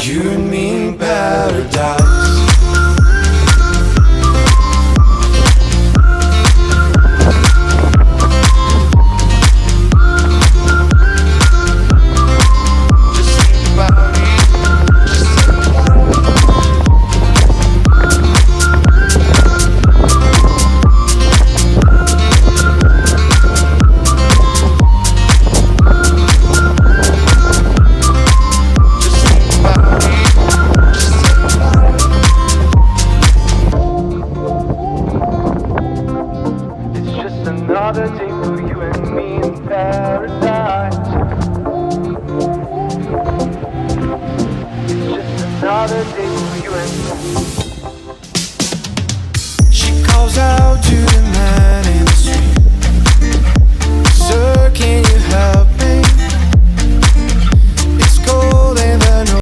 You and me in paradise. Another day for you and me in paradise. It's just another day for you and me. She calls out to